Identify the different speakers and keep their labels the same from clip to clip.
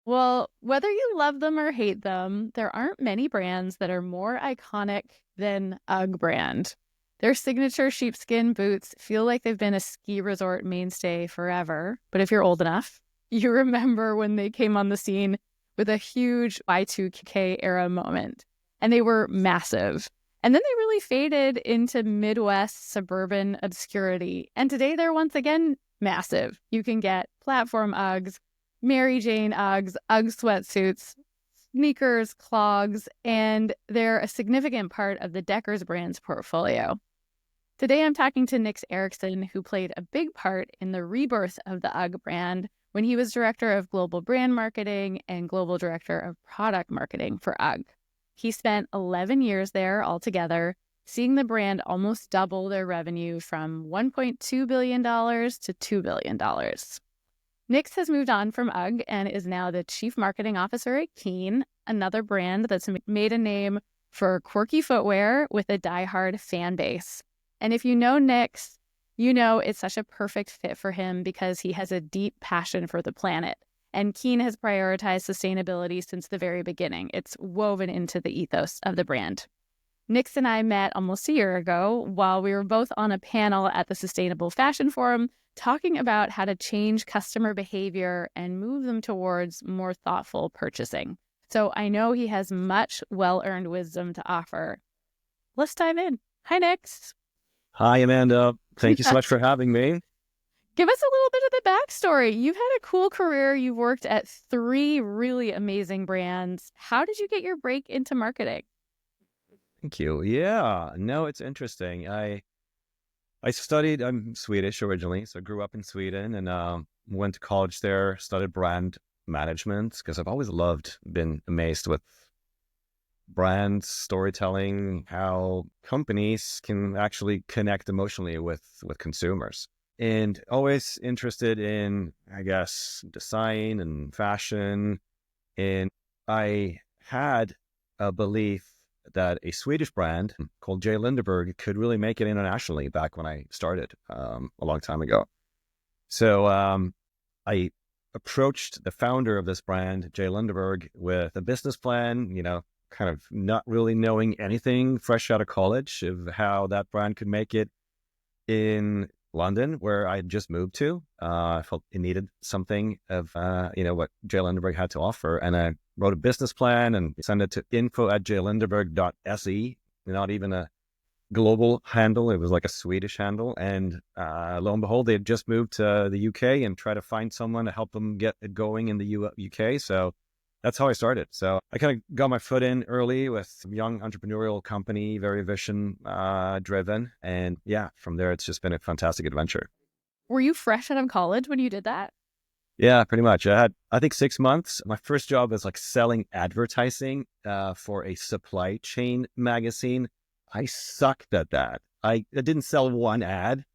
Speaker 1: Well, whether you love them or hate them, there aren't many brands that are more iconic than UGG brand. Their signature sheepskin boots feel like they've been a ski resort mainstay forever. But if you're old enough, you remember when they came on the scene with a huge Y2K era moment. And they were massive. And then they really faded into Midwest suburban obscurity. And today they're once again massive. You can get platform Uggs, Mary Jane Uggs, Ugg sweatsuits, sneakers, clogs, and they're a significant part of the Deckers brand's portfolio. Today I'm talking to Nicks Ericsson, who played a big part in the rebirth of the UGG brand when he was director of global brand marketing and global director of product marketing for UGG. He spent 11 years there altogether, seeing the brand almost double their revenue from $1.2 billion to $2 billion. Nicks has moved on from UGG and is now the chief marketing officer at Keen, another brand that's made a name for quirky footwear with a diehard fan base. And if you know Nicks, you know it's such a perfect fit for him because he has a deep passion for the planet. And Keen has prioritized sustainability since the very beginning. It's woven into the ethos of the brand. Nicks and I met almost a year ago while we were both on a panel at the Sustainable Fashion Forum talking about how to change customer behavior and move them towards more thoughtful purchasing. So I know he has much well-earned wisdom to offer. Let's dive in. Hi, Nicks.
Speaker 2: Hi, Amanda. Thank you so much for having me.
Speaker 1: Give us a little bit of the backstory. You've had a cool career. You've worked at 3 really amazing brands. How did you get your break into marketing?
Speaker 2: Thank you. Yeah, no, it's interesting. I studied, I'm Swedish originally, so I grew up in Sweden and went to college there, studied brand management because I've always been amazed with brand storytelling, how companies can actually connect emotionally with consumers. And always interested in, I guess, design and fashion. And I had a belief that a Swedish brand called J.Lindeberg could really make it internationally back when I started a long time ago. So I approached the founder of this brand, J.Lindeberg, with a business plan, kind of not really knowing anything fresh out of college of how that brand could make it in London, where I just moved to. I felt it needed something of, what J.Lindeberg had to offer. And I wrote a business plan and sent it to info@jlindeberg.se, not even a global handle. It was like a Swedish handle. And lo and behold, they had just moved to the UK and tried to find someone to help them get it going in the UK. So that's how I started. So I kind of got my foot in early with a young entrepreneurial company, very vision driven. And yeah, from there, it's just been a fantastic adventure.
Speaker 1: Were you fresh out of college when you did that?
Speaker 2: Yeah, pretty much. I had, I think, 6 months. My first job was like selling advertising for a supply chain magazine. I sucked at that. I didn't sell one ad.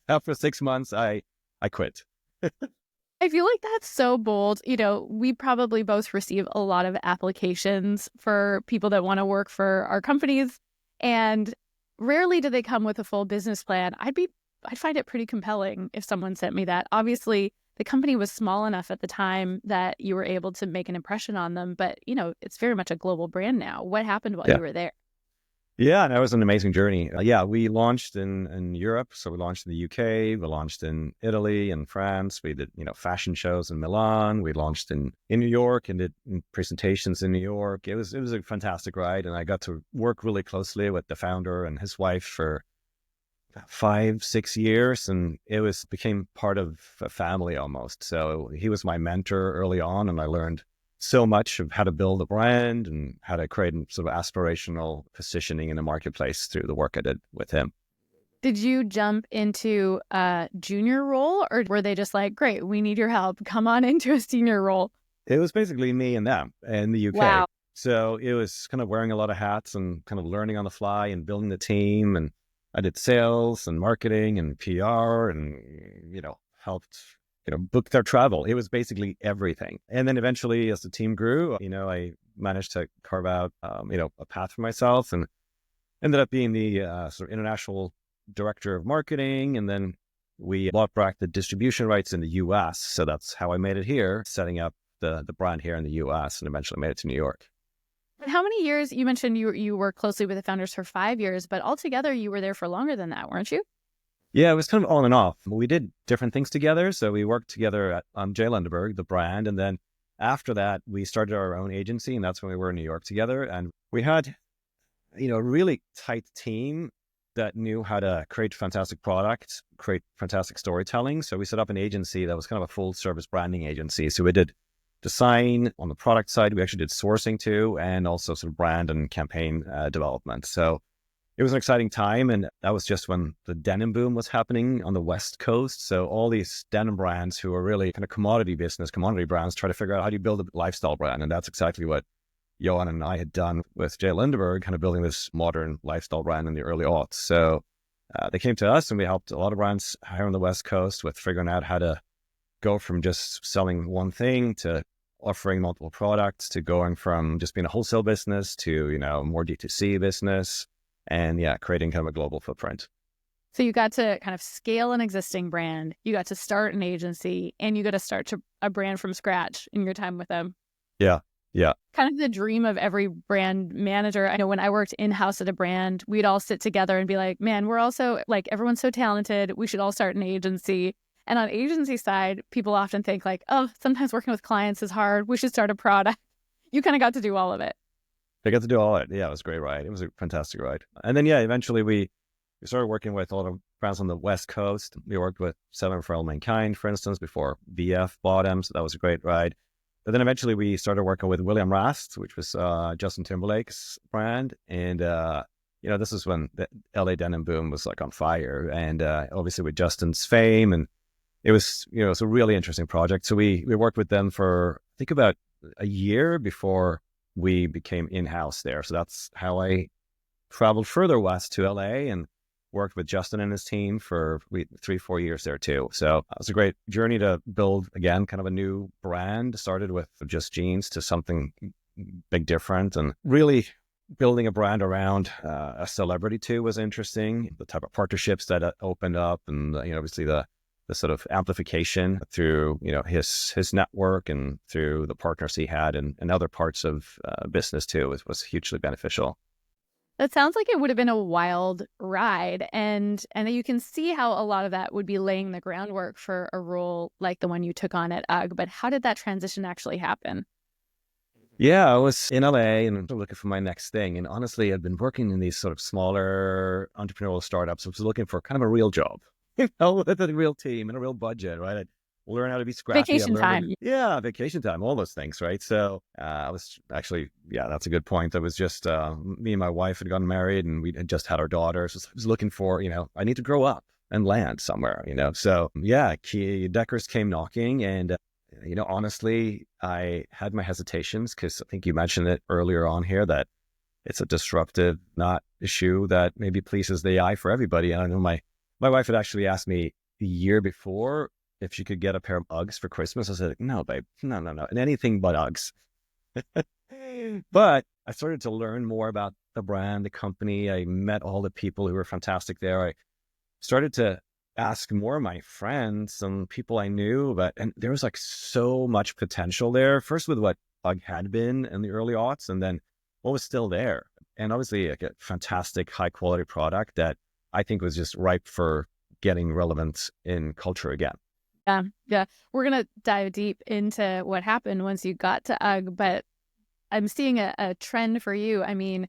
Speaker 2: After 6 months, I quit.
Speaker 1: I feel like that's so bold. We probably both receive a lot of applications for people that want to work for our companies, and rarely do they come with a full business plan. I'd find it pretty compelling if someone sent me that. Obviously, the company was small enough at the time that you were able to make an impression on them, but it's very much a global brand now. What happened while you were there?
Speaker 2: Yeah, that was an amazing journey. We launched in Europe. So we launched in the UK, we launched in Italy and France. We did, fashion shows in Milan. We launched in New York and did presentations in New York. It was a fantastic ride. And I got to work really closely with the founder and his wife for 5-6 years. And it became part of a family almost. So he was my mentor early on, and I learned so much of how to build a brand and how to create sort of aspirational positioning in the marketplace through the work I did with him.
Speaker 1: Did you jump into a junior role, or were they just like, great, we need your help, come on into a senior role?
Speaker 2: It was basically me and them in the UK.
Speaker 1: Wow.
Speaker 2: So it was kind of wearing a lot of hats and kind of learning on the fly and building the team. And I did sales and marketing and PR and, helped book their travel. It was basically everything. And then eventually, as the team grew, I managed to carve out, a path for myself and ended up being the sort of international director of marketing. And then we bought back the distribution rights in the US. So that's how I made it here, setting up the brand here in the US and eventually made it to New York.
Speaker 1: And how many years, you mentioned you worked closely with the founders for 5 years, but altogether you were there for longer than that, weren't you?
Speaker 2: Yeah, it was kind of on and off. We did different things together. So we worked together at J.Lindeberg, the brand. And then after that, we started our own agency. And that's when we were in New York together. And we had, a really tight team that knew how to create fantastic products, create fantastic storytelling. So we set up an agency that was kind of a full service branding agency. So we did design on the product side. We actually did sourcing too, and also sort of brand and campaign development. So it was an exciting time. And that was just when the denim boom was happening on the West Coast. So all these denim brands who are really kind of commodity brands, try to figure out how do you build a lifestyle brand. And that's exactly what Johan and I had done with J.Lindeberg, kind of building this modern lifestyle brand in the early aughts. So they came to us and we helped a lot of brands here on the West Coast with figuring out how to go from just selling one thing to offering multiple products, to going from just being a wholesale business to, more D2C business, and creating kind of a global footprint.
Speaker 1: So you got to kind of scale an existing brand, you got to start an agency, and you got to start a brand from scratch in your time with them.
Speaker 2: Yeah.
Speaker 1: Kind of the dream of every brand manager. I know when I worked in-house at a brand, we'd all sit together and be like, man, we're also like, everyone's so talented, we should all start an agency. And on agency side, people often think like, oh, sometimes working with clients is hard, we should start a product. You kind of got to do all of it.
Speaker 2: I got to do all of it. Yeah, it was a great ride. It was a fantastic ride. And then, eventually we started working with a lot of brands on the West Coast. We worked with Seven for All Mankind, for instance, before VF bought them. So that was a great ride. But then eventually we started working with William Rast, which was Justin Timberlake's brand. And, this is when the LA denim boom was like on fire. And obviously with Justin's fame, and it was, it's a really interesting project. So we worked with them for, I think, about a year before we became in-house there. So that's how I traveled further west to LA and worked with Justin and his team for 3-4 years there too. So it was a great journey to build, again, kind of a new brand. Started with just jeans to something big different, and really building a brand around a celebrity too was interesting. The type of partnerships that opened up, and obviously the sort of amplification through his network and through the partners he had and other parts of business too was hugely beneficial.
Speaker 1: That sounds like it would have been a wild ride. And you can see how a lot of that would be laying the groundwork for a role like the one you took on at UGG. But how did that transition actually happen?
Speaker 2: Yeah, I was in LA and looking for my next thing. And honestly, I'd been working in these sort of smaller entrepreneurial startups. I was looking for kind of a real job, with a real team and a real budget, right? I'd learn how to be scrappy.
Speaker 1: Vacation time.
Speaker 2: Vacation time, all those things, right? So I was actually, that's a good point. I was just, me and my wife had gotten married and we had just had our daughter. So I was looking for, I need to grow up and land somewhere, So Deckers came knocking, and, honestly, I had my hesitations because I think you mentioned it earlier on here that it's a disruptive, not issue that maybe pleases the eye for everybody. I know my wife had actually asked me the year before if she could get a pair of Uggs for Christmas. I said, no, babe, no. And anything but Uggs. But I started to learn more about the brand, the company. I met all the people who were fantastic there. I started to ask more of my friends and people I knew about, and there was like so much potential there. First with what UGG had been in the early aughts, and then what was still there. And obviously like a fantastic high quality product that I think was just ripe for getting relevant in culture again.
Speaker 1: Yeah. We're going to dive deep into what happened once you got to UGG, but I'm seeing a trend for you. I mean,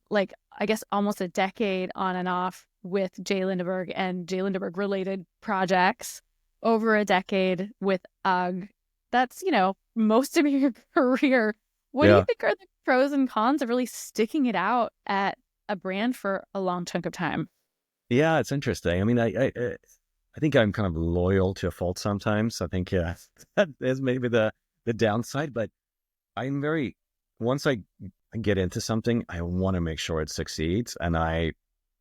Speaker 1: like, I guess almost a decade on and off with J.Lindeberg and J.Lindeberg related projects, over a decade with UGG. That's, most of your career. What do you think are the pros and cons of really sticking it out at a brand for a long chunk of time?
Speaker 2: Yeah, it's interesting. I mean, I think I'm kind of loyal to a fault sometimes. I think that is maybe the downside, but once I get into something, I want to make sure it succeeds, and I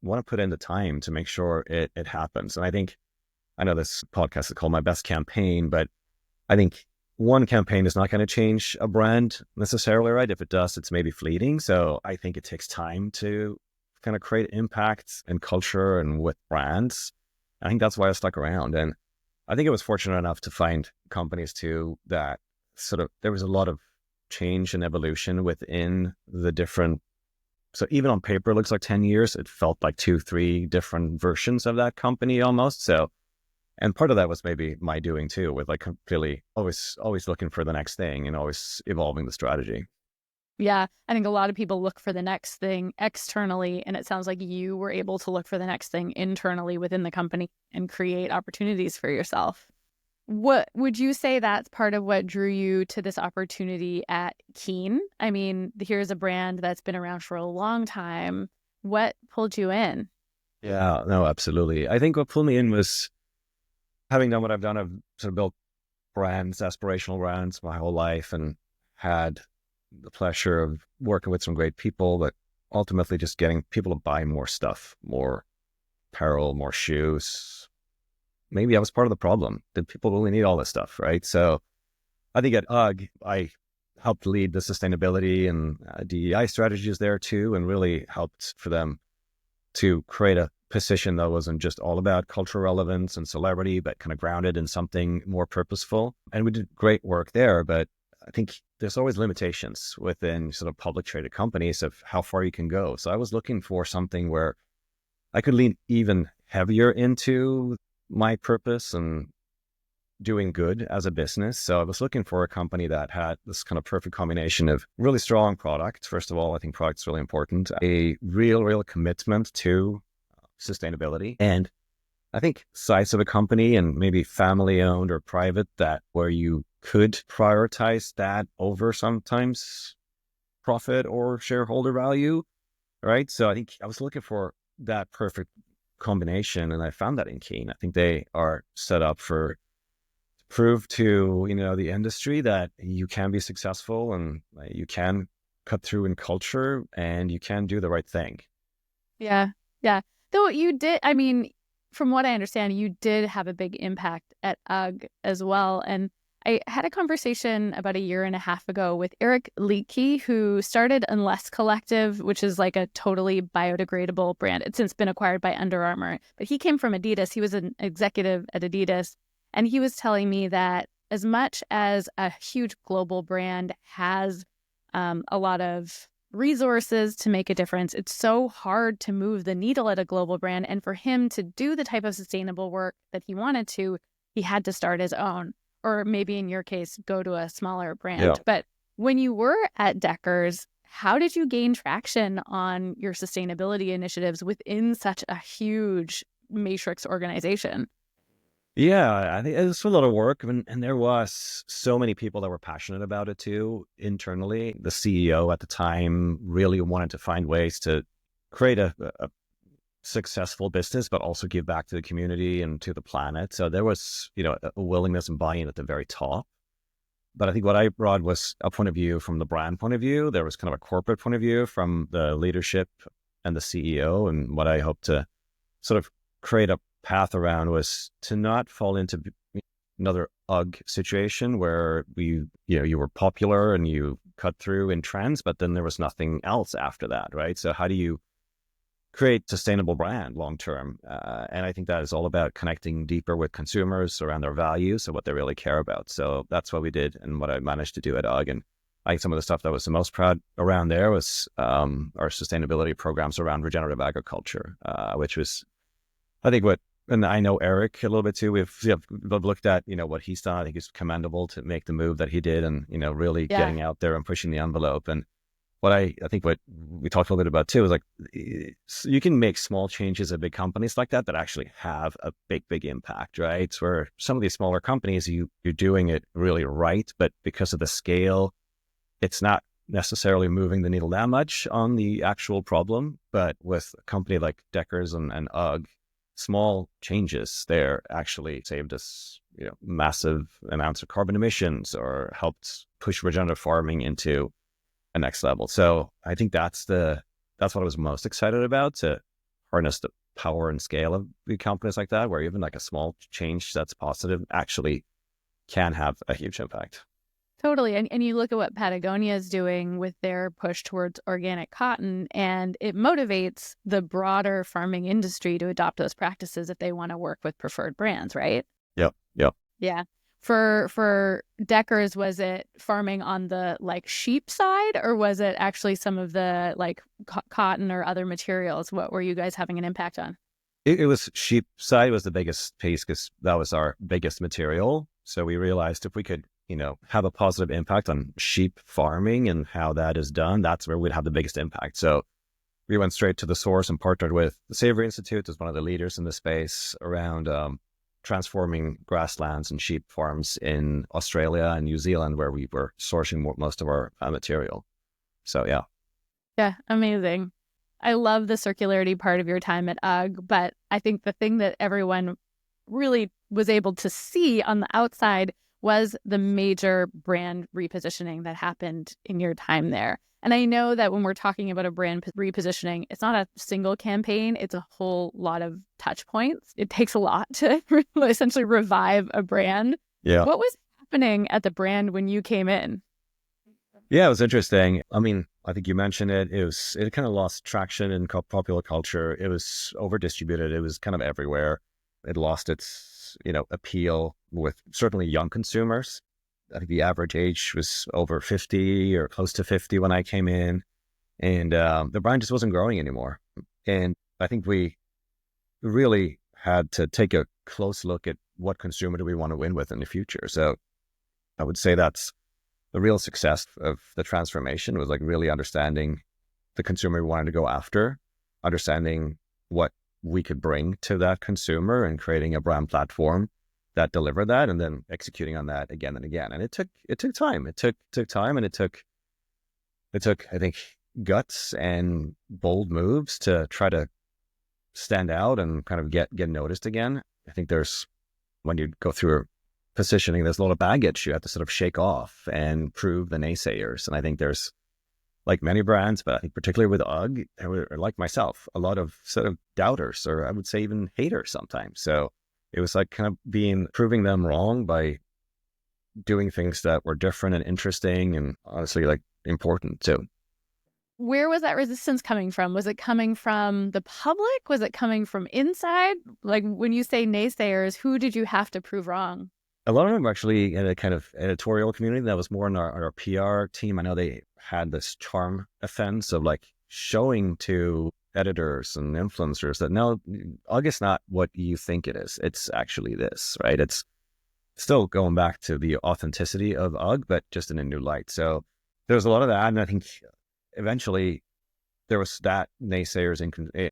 Speaker 2: want to put in the time to make sure it happens. And I know this podcast is called My Best Campaign, but I think one campaign is not going to change a brand necessarily, right? If it does, it's maybe fleeting. So I think it takes time to kind of create impact and culture and with brands. I think that's why I stuck around. And I think I was fortunate enough to find companies too that there was a lot of change and evolution within the different. So even on paper, it looks like 10 years. It felt like 2, 3 different versions of that company almost. So, and part of that was maybe my doing too, with like completely always looking for the next thing and always evolving the strategy.
Speaker 1: Yeah, I think a lot of people look for the next thing externally, and it sounds like you were able to look for the next thing internally within the company and create opportunities for yourself. What would you say that's part of what drew you to this opportunity at Keen? I mean, here's a brand that's been around for a long time. What pulled you in?
Speaker 2: Yeah, no, absolutely. I think what pulled me in was having done what I've done. I've sort of built brands, aspirational brands my whole life, and had the pleasure of working with some great people, but ultimately just getting people to buy more stuff, more apparel, more shoes. Maybe I was part of the problem. Did people really need all this stuff, right? So I think at UGG, I helped lead the sustainability and DEI strategies there too, and really helped for them to create a position that wasn't just all about cultural relevance and celebrity, but kind of grounded in something more purposeful. And we did great work there, but I think there's always limitations within sort of public traded companies of how far you can go. So I was looking for something where I could lean even heavier into my purpose and doing good as a business. So I was looking for a company that had this kind of perfect combination of really strong product. First of all, I think product's really important. A real commitment to sustainability. And I think size of a company and maybe family owned or private, that where you could prioritize that over sometimes profit or shareholder value, right? So I think I was looking for that perfect combination, and I found that in Keen. I think they are set up for prove to the industry that you can be successful and you can cut through in culture and you can do the right thing.
Speaker 1: Yeah, yeah. Though you did, I mean, from what I understand, you did have a big impact at UGG as well. And I had a conversation about a year and a half ago with Eric Leakey, who started Unless Collective, which is like a totally biodegradable brand. It's since been acquired by Under Armour, but he came from Adidas. He was an executive at Adidas. And he was telling me that as much as a huge global brand has a lot of resources to make a difference, it's so hard to move the needle at a global brand. And for him to do the type of sustainable work that he wanted to, he had to start his own, or maybe in your case, go to a smaller brand.
Speaker 2: Yeah.
Speaker 1: But when you were at Deckers, how did you gain traction on your sustainability initiatives within such a huge matrix organization?
Speaker 2: Yeah, I think it was a lot of work, and there was so many people that were passionate about it too internally. The CEO at the time really wanted to find ways to create a successful business, but also give back to the community and to the planet. So there was, a willingness and buy-in at the very top. But I think what I brought was a point of view from the brand point of view. There was kind of a corporate point of view from the leadership and the CEO. And what I hope to sort of create a path around was to not fall into another UGG situation where you were popular and you cut through in trends, but then there was nothing else after that, right? So how do you create sustainable brand long term? And I think that is all about connecting deeper with consumers around their values and what they really care about. So that's what we did and what I managed to do at UGG. And I think some of the stuff that was the most proud around there was our sustainability programs around regenerative agriculture, which was, I think, and I know Eric a little bit too. We've looked at, what he's done. I think it's commendable to make the move that he did and, really
Speaker 1: Yeah.
Speaker 2: getting out there and pushing the envelope. And what I think what we talked a little bit about too is like, you can make small changes at big companies like that actually have a big impact, right? It's where some of these smaller companies, you're doing it really right, but because of the scale, it's not necessarily moving the needle that much on the actual problem. But with a company like Deckers and UGG, small changes there actually saved us, massive amounts of carbon emissions or helped push regenerative farming into a next level. So I think that's what I was most excited about, to harness the power and scale of big companies like that, where even like a small change that's positive actually can have a huge impact.
Speaker 1: Totally. And you look at what Patagonia is doing with their push towards organic cotton, and it motivates the broader farming industry to adopt those practices if they want to work with preferred brands, right?
Speaker 2: Yep.
Speaker 1: Yeah. For Deckers, was it farming on the like sheep side, or was it actually some of the like cotton or other materials? What were you guys having an impact on?
Speaker 2: It was sheep side was the biggest piece because that was our biggest material. So we realized if we could, have a positive impact on sheep farming and how that is done, that's where we'd have the biggest impact. So we went straight to the source and partnered with the Savory Institute as one of the leaders in the space around transforming grasslands and sheep farms in Australia and New Zealand, where we were sourcing most of our material. So, yeah.
Speaker 1: Yeah, amazing. I love the circularity part of your time at UGG, but I think the thing that everyone really was able to see on the outside was the major brand repositioning that happened in your time there. And I know that when we're talking about a brand repositioning, it's not a single campaign, it's a whole lot of touch points. It takes a lot to essentially revive a brand.
Speaker 2: Yeah.
Speaker 1: What was happening at the brand when you came in?
Speaker 2: Yeah, it was interesting. I mean, I think you mentioned it. It kind of lost traction in popular culture. It was over distributed. It was kind of everywhere. It lost its, appeal with certainly young consumers. I think the average age was over 50 or close to 50 when I came in, and the brand just wasn't growing anymore. And I think we really had to take a close look at what consumer do we want to win with in the future. So I would say that's the real success of the transformation was like really understanding the consumer we wanted to go after, understanding what we could bring to that consumer and creating a brand platform that delivered that, and then executing on that again and again. And it took time. It took time, and it took, I think, guts and bold moves to try to stand out and kind of get noticed again. I think when you go through positioning, there's a lot of baggage you have to sort of shake off and prove the naysayers. And I think there's, like many brands, but I think particularly with UGG, or like myself, a lot of sort of doubters, or I would say even haters sometimes. So it was like kind of proving them wrong by doing things that were different and interesting and honestly like important too.
Speaker 1: Where was that resistance coming from? Was it coming from the public? Was it coming from inside? Like when you say naysayers, who did you have to prove wrong?
Speaker 2: A lot of them were actually in a kind of editorial community that was more in our PR team. I know they had this charm offense of like showing to editors and influencers that no, UGG is not what you think it is. It's actually this, right? It's still going back to the authenticity of UGG, but just in a new light. So there was a lot of that. And I think eventually there was that naysayers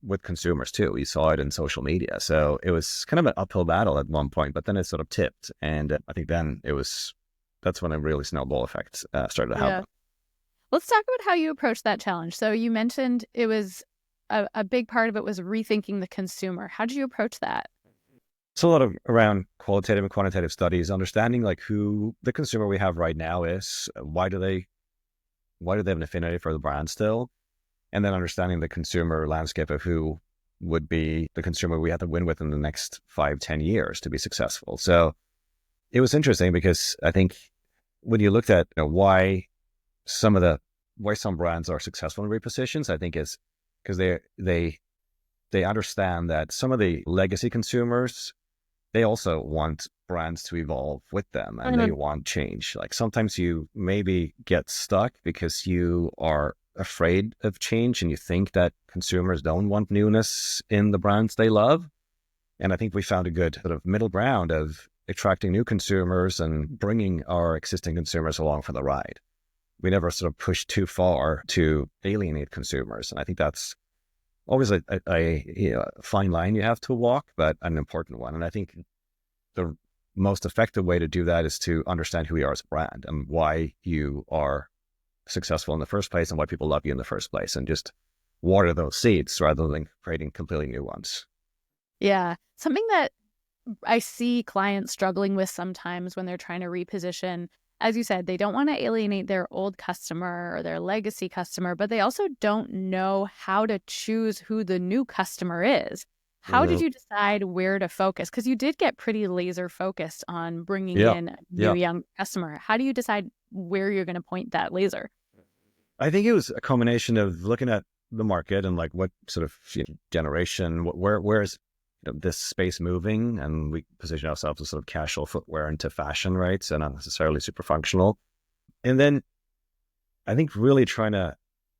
Speaker 2: with consumers too. We saw it in social media. So it was kind of an uphill battle at one point, but then it sort of tipped. And I think then that's when a really snowball effect started to happen.
Speaker 1: Let's talk about how you approached that challenge. So you mentioned it was a big part of it was rethinking the consumer. How did you approach that?
Speaker 2: It's a lot of around qualitative and quantitative studies, understanding like who the consumer we have right now is, why do they have an affinity for the brand still? And then understanding the consumer landscape of who would be the consumer we have to win with in the next 5-10 years to be successful. So it was interesting because I think when you looked at why some brands are successful in repositions, I think is because they understand that some of the legacy consumers, they also want brands to evolve with them, and they want change. Like sometimes you maybe get stuck because you are afraid of change and you think that consumers don't want newness in the brands they love. And I think we found a good sort of middle ground of attracting new consumers and bringing our existing consumers along for the ride. We never sort of pushed too far to alienate consumers. And I think that's always a fine line you have to walk, but an important one. And I think the most effective way to do that is to understand who you are as a brand and why you are successful in the first place and why people love you in the first place, and just water those seeds rather than creating completely new ones.
Speaker 1: Yeah. Something that I see clients struggling with sometimes when they're trying to reposition, as you said, they don't want to alienate their old customer or their legacy customer, but they also don't know how to choose who the new customer is. How did you decide where to focus? Because you did get pretty laser focused on bringing in a new young customer. How do you decide where you're going to point that laser?
Speaker 2: I think it was a combination of looking at the market and like what sort of generation, where is this space moving, and we position ourselves as sort of casual footwear into fashion, right? So not necessarily super functional. And then I think really trying to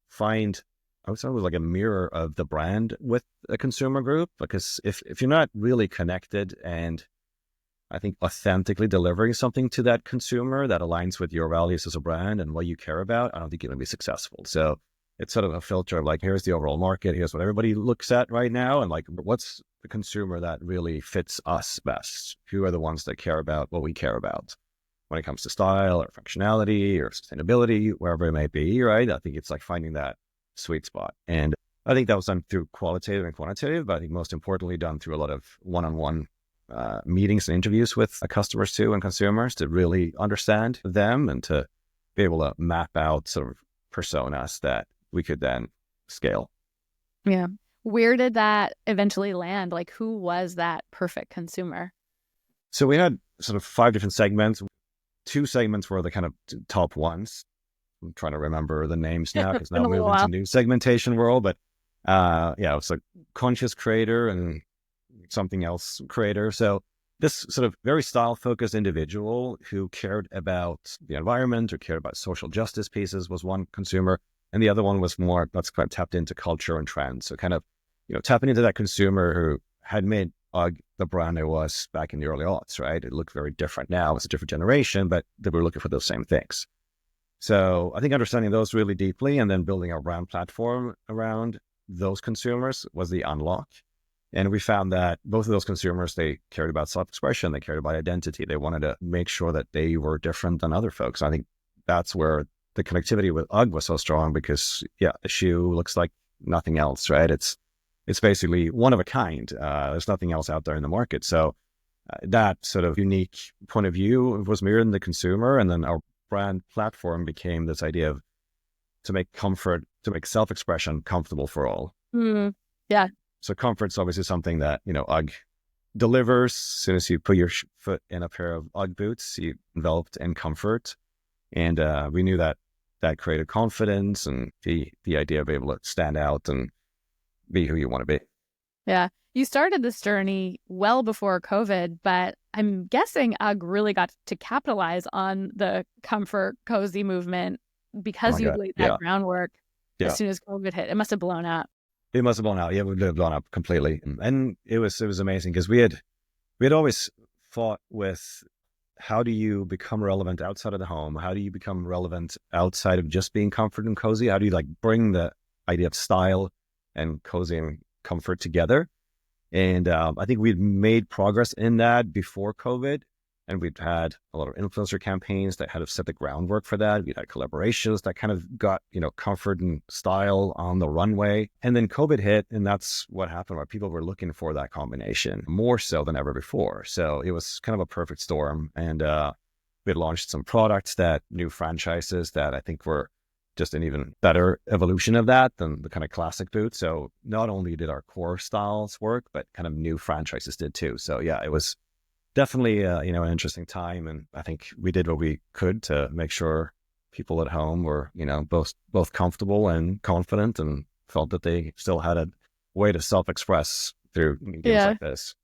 Speaker 2: find, I would say it was like a mirror of the brand with a consumer group, because if you're not really connected and I think authentically delivering something to that consumer that aligns with your values as a brand and what you care about, I don't think you're going to be successful. So it's sort of a filter of like, here's the overall market, here's what everybody looks at right now, and like, what's the consumer that really fits us best? Who are the ones that care about what we care about when it comes to style or functionality or sustainability, wherever it may be, right? I think it's like finding that sweet spot. And I think that was done through qualitative and quantitative, but I think most importantly done through a lot of one-on-one meetings and interviews with customers too and consumers to really understand them and to be able to map out sort of personas that we could then scale.
Speaker 1: Yeah. Where did that eventually land? Like, who was that perfect consumer?
Speaker 2: So we had sort of 5 different segments. 2 segments were the kind of top ones. I'm trying to remember the names now because now
Speaker 1: Been a
Speaker 2: we're
Speaker 1: little
Speaker 2: moving to
Speaker 1: while.
Speaker 2: new segmentation world. But yeah, it's a conscious creator and something else creator. So this sort of very style focused individual who cared about the environment or cared about social justice pieces was one consumer. And the other one was more, that's kind of tapped into culture and trends. So kind of, tapping into that consumer who had made UGG the brand it was back in the early aughts, right? It looked very different now. It's a different generation, but they were looking for those same things. So I think understanding those really deeply and then building our brand platform around those consumers was the unlock. And we found that both of those consumers, they cared about self-expression, they cared about identity. They wanted to make sure that they were different than other folks. I think that's where the connectivity with UGG was so strong because, yeah, the shoe looks like nothing else, right? It's basically one of a kind. There's nothing else out there in the market. So that sort of unique point of view was mirrored in the consumer. And then our brand platform became this idea of to make self-expression comfortable for all.
Speaker 1: Mm, yeah.
Speaker 2: So comfort's obviously something that, UGG delivers. As soon as you put your foot in a pair of UGG boots, you enveloped in comfort. And we knew that created confidence and the idea of being able to stand out and be who you want to be.
Speaker 1: Yeah. You started this journey well before COVID, but I'm guessing UGG really got to capitalize on the comfort, cozy movement
Speaker 2: Oh
Speaker 1: because
Speaker 2: my
Speaker 1: you
Speaker 2: God.
Speaker 1: laid that
Speaker 2: Yeah.
Speaker 1: groundwork as
Speaker 2: Yeah.
Speaker 1: soon as COVID hit. It must have blown up.
Speaker 2: It must have blown out. Yeah, we have blown up completely. And it was amazing because we had always fought with how do you become relevant outside of the home? How do you become relevant outside of just being comfort and cozy? How do you like bring the idea of style and cozy and comfort together? And I think we'd made progress in that before COVID. And we'd had a lot of influencer campaigns that had set the groundwork for that. We'd had collaborations that kind of got, comfort and style on the runway. And then COVID hit, and that's what happened, where people were looking for that combination more so than ever before. So it was kind of a perfect storm. And we had launched some products, new franchises that I think were just an even better evolution of that than the kind of classic boot. So not only did our core styles work, but kind of new franchises did too. So yeah, it was definitely, an interesting time. And I think we did what we could to make sure people at home were, both comfortable and confident and felt that they still had a way to self-express through games
Speaker 1: Yeah.
Speaker 2: like this.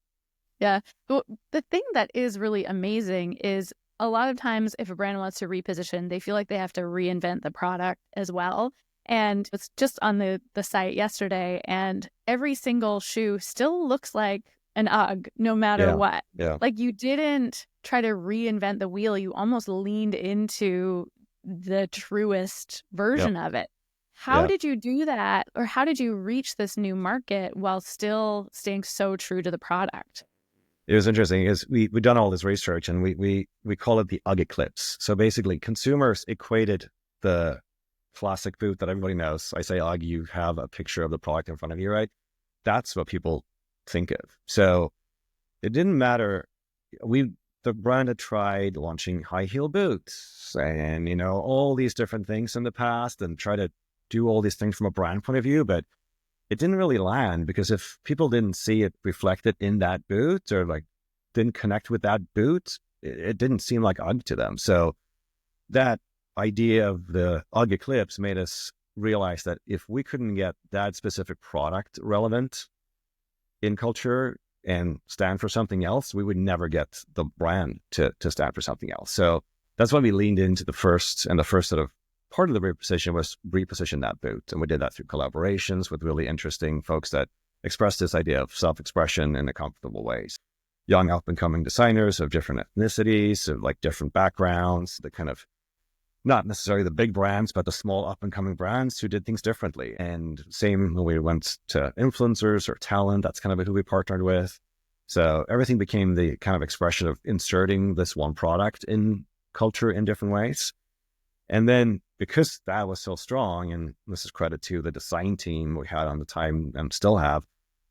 Speaker 1: Yeah. Well, the thing that is really amazing is a lot of times if a brand wants to reposition, they feel like they have to reinvent the product as well. And it's just on the site yesterday, and every single shoe still looks like an UGG no matter
Speaker 2: Yeah.
Speaker 1: what.
Speaker 2: Yeah.
Speaker 1: Like, you didn't try to reinvent the wheel. You almost leaned into the truest version of it. How
Speaker 2: Yeah.
Speaker 1: did you do that, or how did you reach this new market while still staying so true to the product?
Speaker 2: It was interesting is we've done all this research and we call it the UGG Eclipse. So basically consumers equated the classic boot that everybody knows. I say UGG, you have a picture of the product in front of you, right? That's what people think of. So it didn't matter. The brand had tried launching high heel boots and, all these different things in the past and try to do all these things from a brand point of view, but it didn't really land because if people didn't see it reflected in that boot or like didn't connect with that boot, it didn't seem like UGG to them. So that idea of the UGG Eclipse made us realize that if we couldn't get that specific product relevant in culture, and stand for something else, we would never get the brand to stand for something else. So that's why we leaned into the first sort of part of the reposition was reposition that boot. And we did that through collaborations with really interesting folks that expressed this idea of self-expression in a comfortable ways. Young up-and-coming designers of different ethnicities, of like different backgrounds, the kind of not necessarily the big brands, but the small up-and-coming brands who did things differently. And same when we went to influencers or talent, that's kind of who we partnered with. So everything became the kind of expression of inserting this one product in culture in different ways. And then because that was so strong, and this is credit to the design team we had on the time and still have,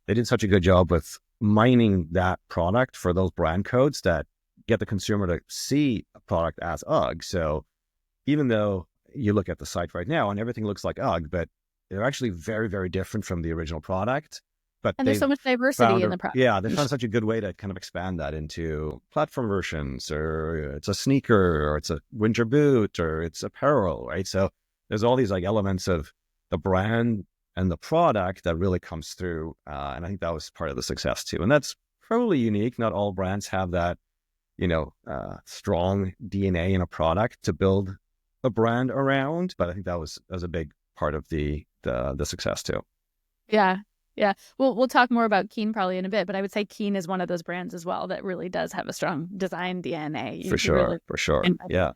Speaker 2: they did such a good job with mining that product for those brand codes that get the consumer to see a product as UGG. So even though you look at the site right now and everything looks like UGG, but they're actually very, very different from the original product. But
Speaker 1: And there's so much diversity in the product.
Speaker 2: Yeah, they found such a good way to kind of expand that into platform versions, or it's a sneaker, or it's a winter boot, or it's apparel, right? So there's all these like elements of the brand and the product that really comes through. And I think that was part of the success too. And that's probably unique. Not all brands have that, strong DNA in a product to build a brand around. But I think that was a big part of the success too.
Speaker 1: Yeah. Yeah. We'll talk more about Keen probably in a bit, but I would say Keen is one of those brands as well that really does have a strong design DNA.
Speaker 2: For sure. Yeah.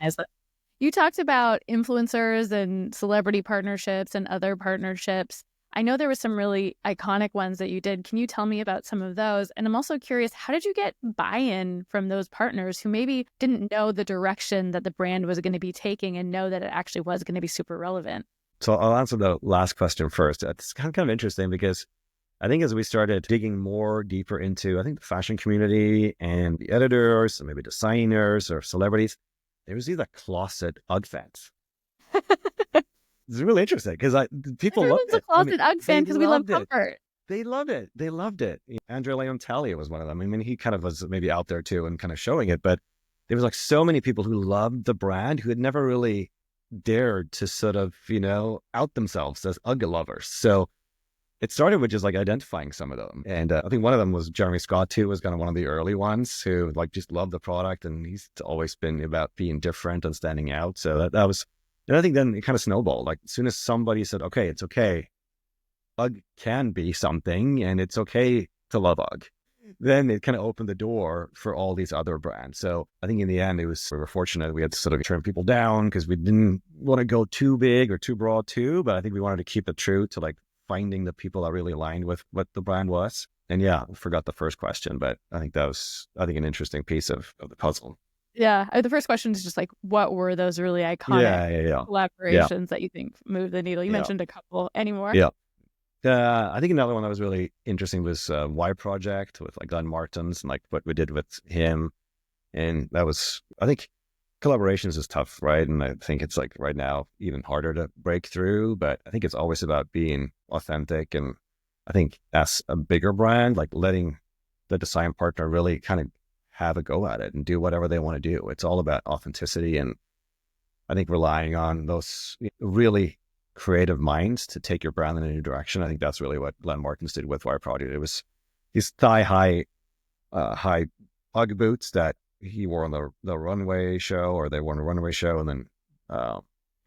Speaker 1: You talked about influencers and celebrity partnerships and other partnerships. I know there were some really iconic ones that you did. Can you tell me about some of those? And I'm also curious, how did you get buy-in from those partners who maybe didn't know the direction that the brand was going to be taking and know that it actually was going to be super relevant?
Speaker 2: So I'll answer the last question first. It's kind of interesting because I think as we started digging more deeper into, I think the fashion community and the editors and maybe designers or celebrities, there was these like closet UGG fans. It's really interesting because people loved it.
Speaker 1: Everyone's a closet UGG fan because we love comfort.
Speaker 2: They loved it. They loved it. Andrea Leon Talia was one of them. I mean, he kind of was maybe out there too and kind of showing it, but there was like so many people who loved the brand who had never really dared to sort of, out themselves as UGG lovers. So it started with just like identifying some of them. And I think one of them was Jeremy Scott too, was kind of one of the early ones who like just loved the product. And he's always been about being different and standing out. So that was, and I think then it kind of snowballed. Like as soon as somebody said, okay, it's okay, UGG can be something and it's okay to love UGG, then it kind of opened the door for all these other brands. So I think in the end, we were fortunate. We had to sort of trim people down because we didn't want to go too big or too broad too, but I think we wanted to keep it true to like finding the people that really aligned with what the brand was. And yeah, I forgot the first question, but I think that was, an interesting piece of the puzzle.
Speaker 1: Yeah. The first question is just like, what were those really iconic collaborations that you think moved the needle? You mentioned a couple. Any more?
Speaker 2: Yeah. I think another one that was really interesting was Y Project with like Glenn Martins and like what we did with him. And that was, I think collaborations is tough, right? And I think it's like right now even harder to break through, but I think it's always about being authentic. And I think as a bigger brand, like letting the design partner really kind of have a go at it and do whatever they want to do. It's all about authenticity. And I think relying on those really creative minds to take your brand in a new direction. I think that's really what Glenn Martins did with Y Project. It was these thigh-high UGG boots that he wore on the runway show, or they wore on a runway show, and then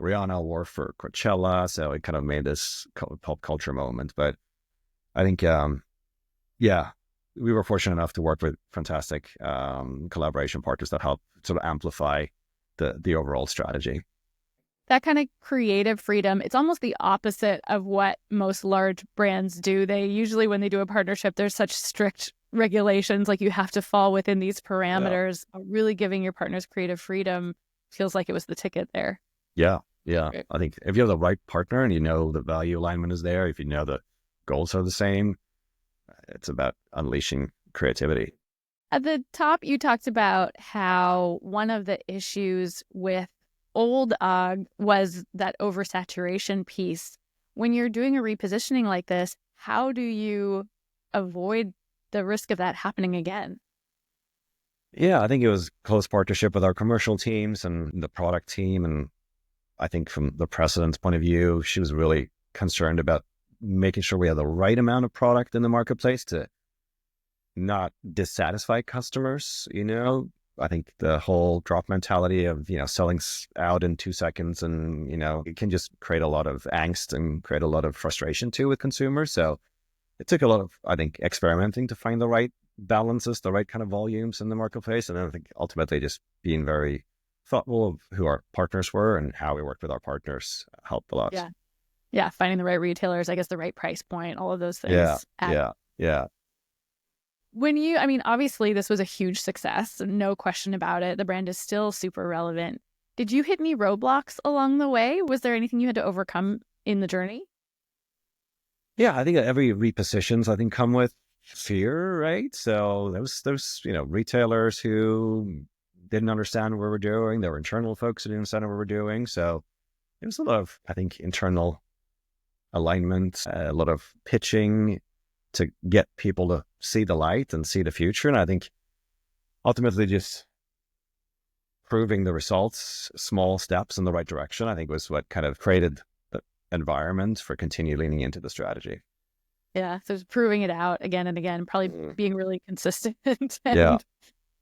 Speaker 2: Rihanna wore for Coachella. So it kind of made this pop culture moment. But I think, we were fortunate enough to work with fantastic collaboration partners that help sort of amplify the overall strategy.
Speaker 1: That kind of creative freedom, it's almost the opposite of what most large brands do. They usually, when they do a partnership, there's such strict regulations, like you have to fall within these parameters. Yeah. Really giving your partners creative freedom feels like it was the ticket there.
Speaker 2: Yeah. Right. I think if you have the right partner and the value alignment is there, if the goals are the same, it's about unleashing creativity.
Speaker 1: At the top, you talked about how one of the issues with old UGG was that oversaturation piece. When you're doing a repositioning like this, how do you avoid the risk of that happening again?
Speaker 2: Yeah, I think it was close partnership with our commercial teams and the product team. And I think from the president's point of view, she was really concerned about making sure we had the right amount of product in the marketplace to not dissatisfied customers, I think the whole drop mentality of, selling out in 2 seconds and, it can just create a lot of angst and create a lot of frustration too with consumers. So it took a lot of, I think, experimenting to find the right balances, the right kind of volumes in the marketplace. And then I think ultimately just being very thoughtful of who our partners were and how we worked with our partners helped a lot.
Speaker 1: Yeah. Yeah. Finding the right retailers, I guess the right price point, all of those
Speaker 2: Yeah.
Speaker 1: things.
Speaker 2: Yeah.
Speaker 1: I mean, obviously this was a huge success, no question about it. The brand is still super relevant. Did you hit any roadblocks along the way? Was there anything you had to overcome in the journey?
Speaker 2: Yeah. I think every repositions, I think, come with fear, right? So there's retailers who didn't understand what we're doing. There were internal folks who didn't understand what we're doing. So it was a lot of, I think, internal alignment, a lot of pitching to get people to see the light and see the future. And I think ultimately just proving the results, small steps in the right direction, I think was what kind of created the environment for continue leaning into the strategy.
Speaker 1: Yeah. So it's proving it out again and again, probably being really consistent
Speaker 2: Yeah.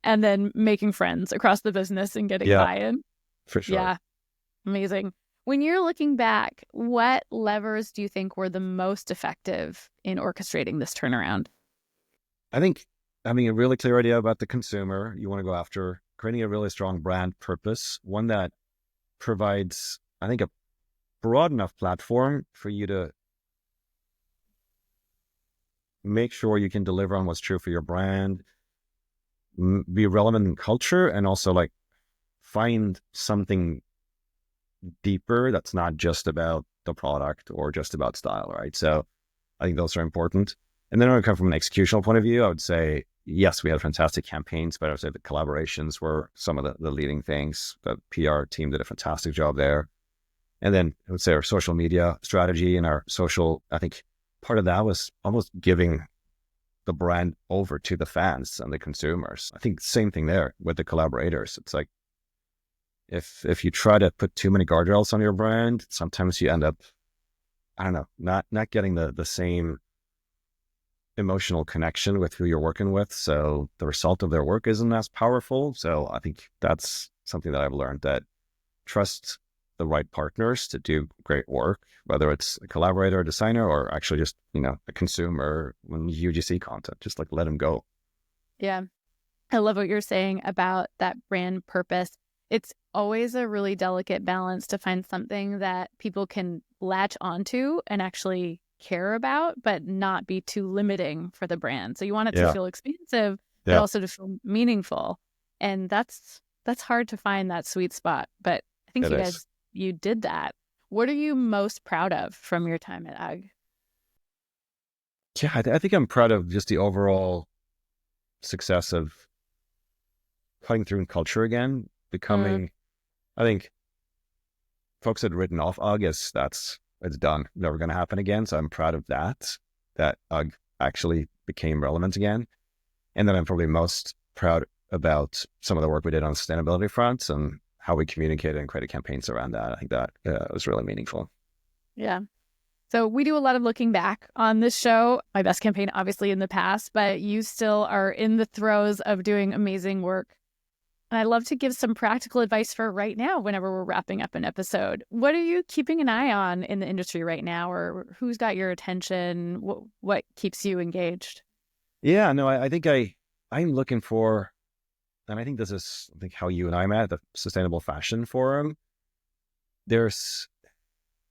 Speaker 1: and then making friends across the business and getting
Speaker 2: Yeah,
Speaker 1: buy-in.
Speaker 2: for sure.
Speaker 1: Yeah. Amazing. When you're looking back, what levers do you think were the most effective in orchestrating this turnaround?
Speaker 2: I think having a really clear idea about the consumer you want to go after, creating a really strong brand purpose, one that provides, I think, a broad enough platform for you to make sure you can deliver on what's true for your brand, be relevant in culture, and also like find something deeper that's not just about the product or just about style, right? So I think those are important. And then when I come from an executional point of view, I would say, yes, we had fantastic campaigns, but I would say the collaborations were some of the leading things. The PR team did a fantastic job there. And then I would say our social media strategy and our social, I think part of that was almost giving the brand over to the fans and the consumers. I think same thing there with the collaborators. It's like, if you try to put too many guardrails on your brand, sometimes you end up, I don't know, not getting the same emotional connection with who you're working with. So the result of their work isn't as powerful. So I think that's something that I've learned, that trust the right partners to do great work, whether it's a collaborator, a designer, or actually just, a consumer when you see content, just like let them go.
Speaker 1: Yeah. I love what you're saying about that brand purpose. It's always a really delicate balance to find something that people can latch onto and actually care about, but not be too limiting for the brand. So you want it to
Speaker 2: Yeah.
Speaker 1: feel expansive, but
Speaker 2: Yeah.
Speaker 1: also to feel meaningful. And that's hard to find that sweet spot. But I think
Speaker 2: It is.
Speaker 1: you did that. What are you most proud of from your time at UGG?
Speaker 2: Yeah, I think I'm proud of just the overall success of cutting through in culture again, becoming, I think folks had written off UGG as it's done, never going to happen again. So I'm proud of that UGG actually became relevant again. And then I'm probably most proud about some of the work we did on sustainability fronts and how we communicated and created campaigns around that. I think that was really meaningful.
Speaker 1: Yeah. So we do a lot of looking back on this show. My best campaign, obviously, in the past, but you still are in the throes of doing amazing work. And I'd love to give some practical advice for right now whenever we're wrapping up an episode. What are you keeping an eye on in the industry right now, or who's got your attention? What keeps you engaged?
Speaker 2: Yeah, no, I think I'm looking for, and I think this is, I think, how you and I met at the Sustainable Fashion Forum. There's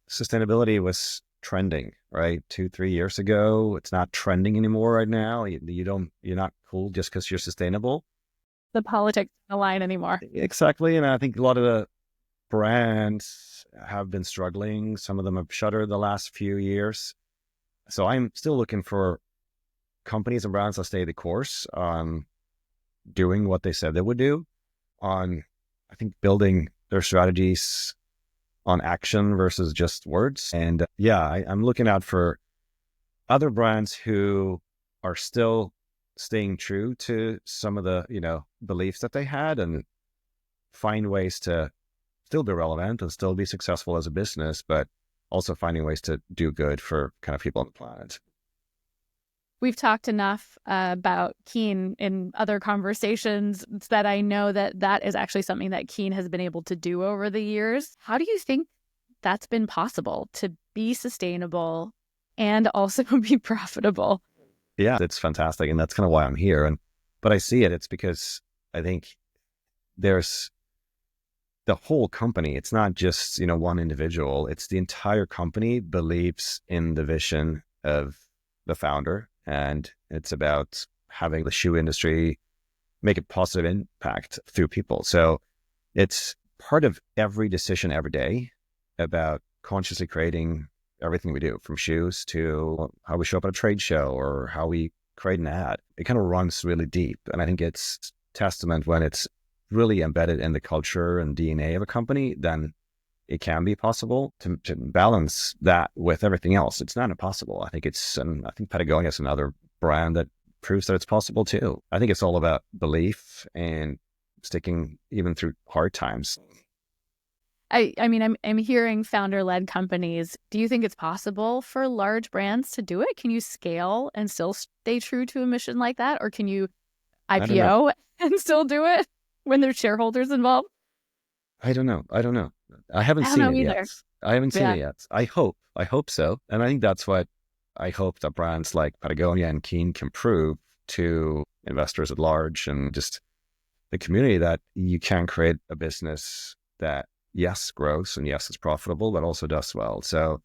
Speaker 2: sustainability was trending, right? 2-3 years ago. It's not trending anymore right now. You're not cool just because you're sustainable.
Speaker 1: The politics don't align anymore.
Speaker 2: Exactly. And I think a lot of the brands have been struggling. Some of them have shuttered the last few years. So I'm still looking for companies and brands that stay the course on doing what they said they would do, on, I think, building their strategies on action versus just words. And I'm looking out for other brands who are still staying true to some of the, beliefs that they had, and find ways to still be relevant and still be successful as a business, but also finding ways to do good for kind of people on the planet.
Speaker 1: We've talked enough about Keen in other conversations that I know that that is actually something that Keen has been able to do over the years. How do you think that's been possible to be sustainable and also be profitable?
Speaker 2: Yeah, it's fantastic. And that's kind of why I'm here. But I see it. It's because I think there's the whole company. It's not just, one individual. It's the entire company believes in the vision of the founder. And it's about having the shoe industry make a positive impact through people. So it's part of every decision every day about consciously creating everything we do, from shoes to how we show up at a trade show or how we create an ad. It kind of runs really deep. And I think it's testament when it's really embedded in the culture and DNA of a company, then it can be possible to balance that with everything else. It's not impossible. I think I think Patagonia is another brand that proves that it's possible too. I think it's all about belief and sticking even through hard times.
Speaker 1: I mean, I'm hearing founder-led companies. Do you think it's possible for large brands to do it? Can you scale and still stay true to a mission like that? Or can you
Speaker 2: I don't know.
Speaker 1: IPO and still do it when there's shareholders involved?
Speaker 2: I don't know. I haven't
Speaker 1: I don't
Speaker 2: seen
Speaker 1: know
Speaker 2: it yet.
Speaker 1: either.
Speaker 2: I haven't seen
Speaker 1: Yeah.
Speaker 2: it yet. I hope so. And I think that's what I hope that brands like Patagonia and Keen can prove to investors at large and just the community, that you can create a business that, yes, grows and yes, it's profitable, but also does well. So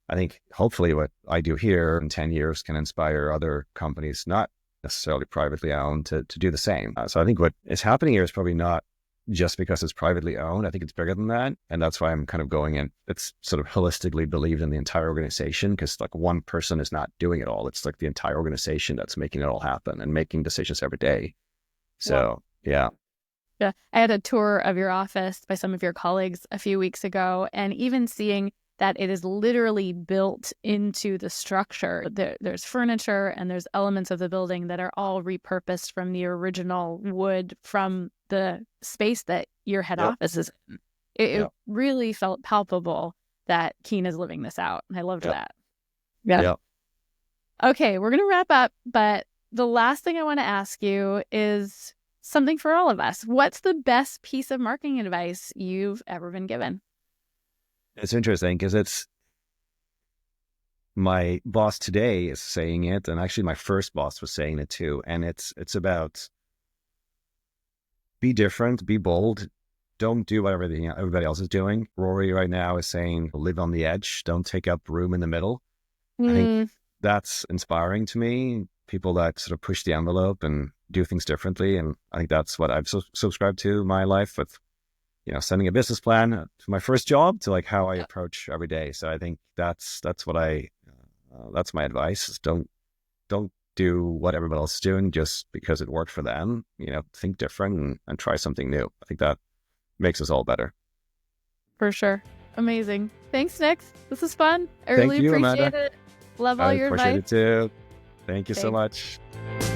Speaker 2: I think hopefully what I do here in 10 years can inspire other companies, not necessarily privately owned, to do the same. So I think what is happening here is probably not just because it's privately owned. I think it's bigger than that. And that's why I'm kind of going in. It's sort of holistically believed in the entire organization, because like one person is not doing it all. It's like the entire organization that's making it all happen and making decisions every day.
Speaker 1: Well,
Speaker 2: So yeah.
Speaker 1: yeah. I had a tour of your office by some of your colleagues a few weeks ago, and even seeing that it is literally built into the structure. There's furniture and there's elements of the building that are all repurposed from the original wood from the space that your head
Speaker 2: Yep.
Speaker 1: office is in. It
Speaker 2: Yep.
Speaker 1: really felt palpable that Keen is living this out. And I loved
Speaker 2: Yep.
Speaker 1: that. Yeah.
Speaker 2: Yep.
Speaker 1: Okay, we're going to wrap up, but the last thing I want to ask you is something for all of us. What's the best piece of marketing advice you've ever been given?
Speaker 2: It's interesting because it's my boss today is saying it, and actually my first boss was saying it too. And it's about be different, be bold. Don't do what everybody else is doing. Rory right now is saying live on the edge. Don't take up room in the middle. I think that's inspiring to me. People that sort of push the envelope and do things differently. And I think that's what I've subscribed to my life with, sending a business plan to my first job to like how I approach every day. So I think that's that's my advice. Is don't do what everybody else is doing just because it worked for them. Think different and try something new. I think that makes us all better.
Speaker 1: For sure. Amazing. Thanks, Nicks. This is fun. I
Speaker 2: Thank
Speaker 1: really
Speaker 2: you,
Speaker 1: appreciate
Speaker 2: Amanda.
Speaker 1: it. Love all
Speaker 2: I
Speaker 1: your
Speaker 2: appreciate
Speaker 1: advice.
Speaker 2: it too. Thank you so
Speaker 1: Thanks.
Speaker 2: much.